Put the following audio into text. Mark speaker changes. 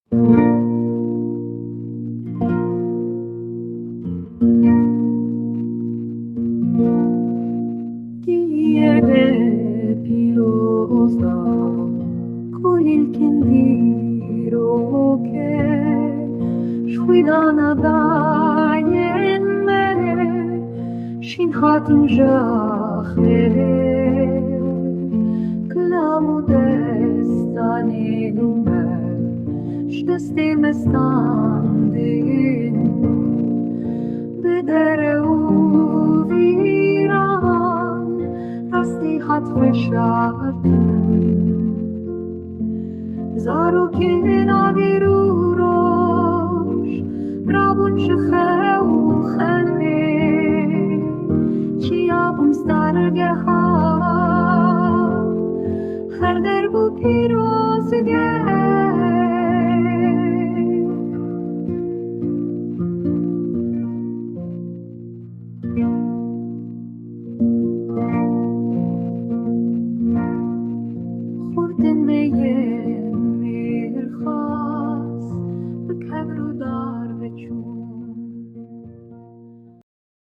Speaker 1: Tiene pilosa con il candiro che sguidana dagli me shin khatun jahe klamu destane nume shtastim standin بدر او ویران راستی خط شب زارو کنار